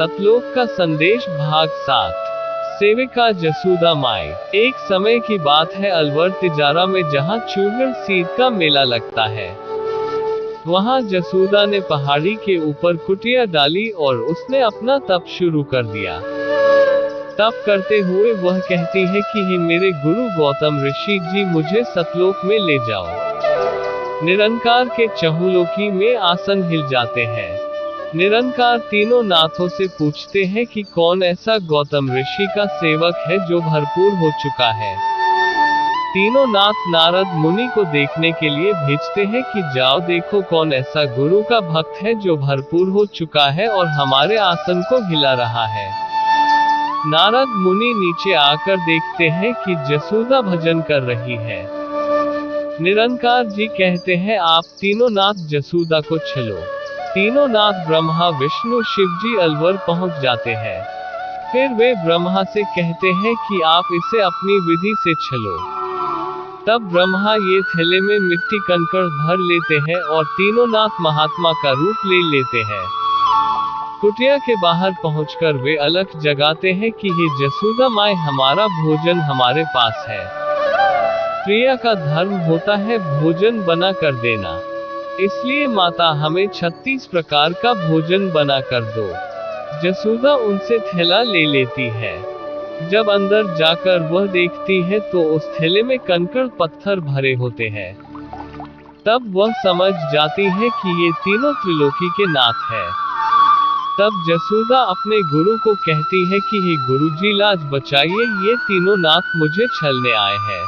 सतलोक का संदेश भाग 7। सेविका जसूदा माई। एक समय की बात है अलवर तिजारा में, जहाँ चूगर सीड का मेला लगता है। वहाँ जसूदा ने पहाड़ी के ऊपर कुटिया डाली और उसने अपना तप शुरू कर दिया। तप करते हुए वह कहती है कि हे मेरे गुरु गौतम ऋषि जी, मुझे सतलोक में ले जाओ। निरंकार के चहुलोकी में आसन हिल जाते हैं। निरंकार तीनों नाथों से पूछते हैं कि कौन ऐसा गौतम ऋषि का सेवक है जो भरपूर हो चुका है। तीनों नाथ नारद मुनि को देखने के लिए भेजते हैं कि जाओ देखो कौन ऐसा गुरु का भक्त है जो भरपूर हो चुका है और हमारे आसन को हिला रहा है। नारद मुनि नीचे आकर देखते हैं कि जसूदा भजन कर रही है। निरंकार जी कहते हैं आप तीनों नाथ जसूदा को छलो। तीनों नाथ ब्रह्मा विष्णु शिव जी अलवर पहुंच जाते हैं। फिर वे ब्रह्मा से कहते हैं कि आप इसे अपनी विधि से छलो। तब ब्रह्मा ये थैले में मिट्टी कंकड़ भर लेते हैं और तीनों नाथ महात्मा का रूप ले लेते हैं। कुटिया के बाहर पहुंचकर वे अलख जगाते हैं कि हे जसूदा माई, हमारा भोजन हमारे पास है। प्रिया का धर्म होता है भोजन बना कर देना, इसलिए माता हमें 36 प्रकार का भोजन बना कर दो। जसूदा उनसे थैला ले लेती है। जब अंदर जाकर वह देखती है तो उस थैले में कंकड़ पत्थर भरे होते हैं। तब वह समझ जाती है कि ये तीनों त्रिलोकी के नाथ हैं। तब जसूदा अपने गुरु को कहती है कि हे गुरुजी, लाज बचाइए, ये तीनों नाथ मुझे छलने आए हैं।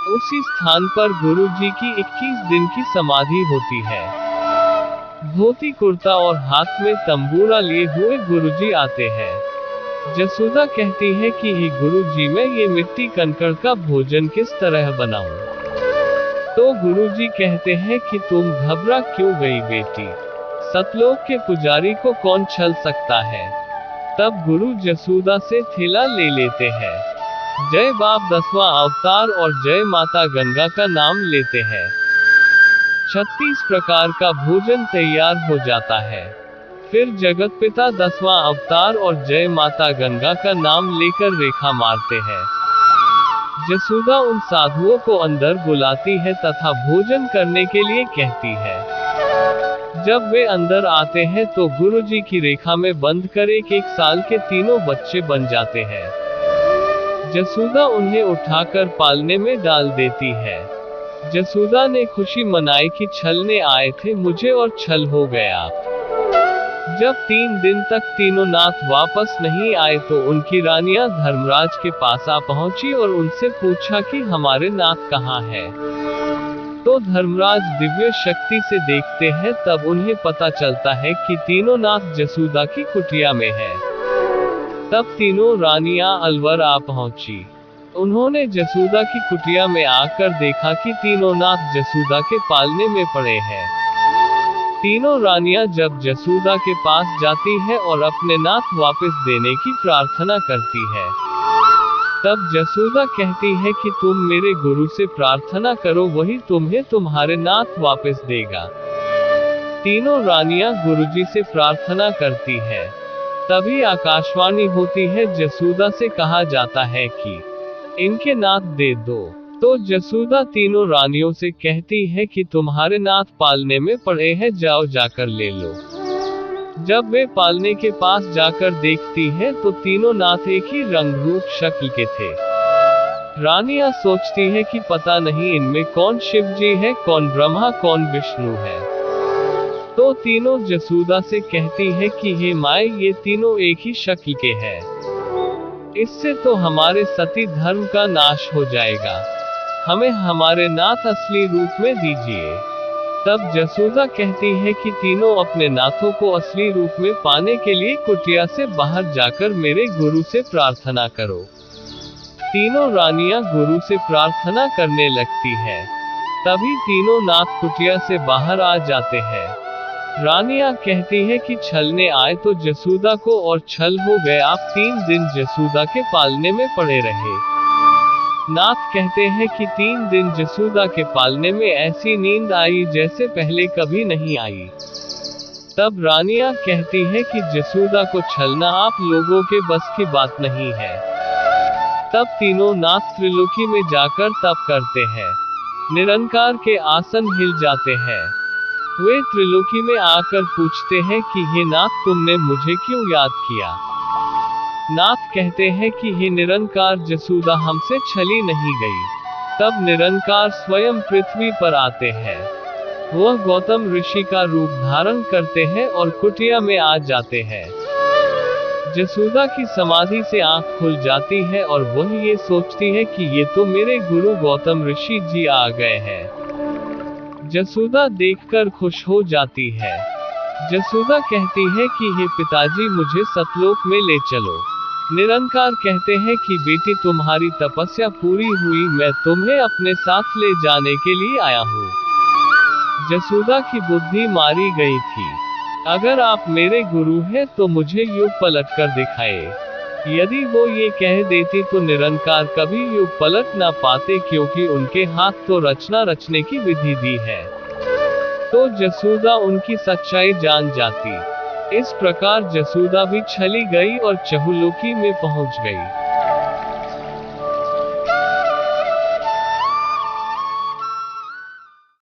उसी स्थान पर गुरुजी की 21 दिन की समाधि होती है। धोती कुर्ता और हाथ में तंबूरा लिए हुए गुरुजी आते हैं। जसूदा कहती है कि हे गुरुजी, मैं ये मिट्टी कंकड़ का भोजन किस तरह बनाऊं? तो गुरुजी कहते हैं कि तुम घबरा क्यों गई बेटी, सतलोक के पुजारी को कौन छल सकता है? तब गुरु जसूदा से थैला ले लेते हैं। जय बाप 10वां अवतार और जय माता गंगा का नाम लेते हैं। 36 प्रकार का भोजन तैयार हो जाता है। फिर जगत पिता 10वां अवतार और जय माता गंगा का नाम लेकर रेखा मारते हैं। जसूदा उन साधुओं को अंदर बुलाती है तथा भोजन करने के लिए कहती है। जब वे अंदर आते हैं तो गुरुजी की रेखा में बंद कर एक साल के तीनों बच्चे बन जाते हैं। जसूदा उन्हें उठाकर पालने में डाल देती है। जसूदा ने खुशी मनाई कि छलने आए थे मुझे और छल हो गया। जब 3 दिन तक तीनों नाथ वापस नहीं आए तो उनकी रानियां धर्मराज के पास आ पहुंची और उनसे पूछा कि हमारे नाथ कहाँ हैं? तो धर्मराज दिव्य शक्ति से देखते हैं, तब उन्हें पता चलता है कि तीनों नाथ जसूदा की कुटिया में है। तब तीनों रानियां अलवर आ पहुंची। उन्होंने जसूदा की कुटिया में आकर देखा कि तीनों नाथ जसूदा के पालने में पड़े हैं। तीनों रानियां जब जसूदा के पास जाती है और अपने नाथ वापस देने की प्रार्थना करती है, तब जसूदा कहती है कि तुम मेरे गुरु से प्रार्थना करो, वही तुम्हें तुम्हारे नाथ वापस देगा। तीनों रानियां गुरुजी से प्रार्थना करती है। तभी आकाशवाणी होती है, जसूदा से कहा जाता है कि इनके नाथ दे दो। तो जसूदा तीनों रानियों से कहती है कि तुम्हारे नाथ पालने में पड़े हैं, जाओ जाकर ले लो। जब वे पालने के पास जाकर देखती है तो तीनों नाथ एक ही रंग रूप शक्ल के थे। रानियां सोचती है कि पता नहीं इनमें कौन शिव जी है, कौन ब्रह्मा, कौन विष्णु है। तो तीनों जसूदा से कहती है कि हे माई, ये तीनों एक ही शक्ल के हैं। इससे तो हमारे सती धर्म का नाश हो जाएगा। हमें हमारे नाथ असली रूप में दीजिए। तब जसूदा कहती है कि तीनों अपने नाथों को असली रूप में पाने के लिए कुटिया से बाहर जाकर मेरे गुरु से प्रार्थना करो। तीनों रानियां गुरु से प्रार्थना करने लगती है। तभी तीनों नाथ कुटिया से बाहर आ जाते हैं। रानियां कहती है कि छलने आए तो जसूदा को और छल हो गए। आप 3 दिन जसूदा के पालने में पड़े रहे। नाथ कहते हैं कि 3 दिन जसूदा के पालने में ऐसी नींद आई जैसे पहले कभी नहीं आई। तब रानिया कहती है कि जसोदा को छलना आप लोगों के बस की बात नहीं है। तब तीनों नाथ त्रिलोकी में जाकर तप करते हैं। निरंकार के आसन हिल जाते हैं। वे त्रिलोकी में आकर पूछते हैं कि हे नाथ, तुमने मुझे क्यों याद किया। नाथ कहते हैं कि हे निरंकार, जसोदा हमसे छली नहीं गई। तब निरंकार स्वयं पृथ्वी पर आते हैं। वह गौतम ऋषि का रूप धारण करते हैं और कुटिया में आ जाते हैं। जसोदा की समाधि से आंख खुल जाती है और वह ये सोचती है कि ये तो मेरे गुरु गौतम ऋषि जी आ गए हैं। जसोदा देखकर खुश हो जाती है। जसोदा कहती है कि हे पिताजी, मुझे सतलोक में ले चलो। निरंकार कहते हैं कि बेटी, तुम्हारी तपस्या पूरी हुई, मैं तुम्हें अपने साथ ले जाने के लिए आया हूँ। जसोदा की बुद्धि मारी गई थी। अगर आप मेरे गुरु हैं तो मुझे युग पलट कर दिखाए। यदि वो ये कह देती तो निरंकार कभी युग पलट ना पाते, क्योंकि उनके हाथ तो रचना रचने की विधि दी है। तो जसोदा उनकी सच्चाई जान जाती। इस प्रकार जसोदा भी छली गई और चहुलोकी में पहुंच गई।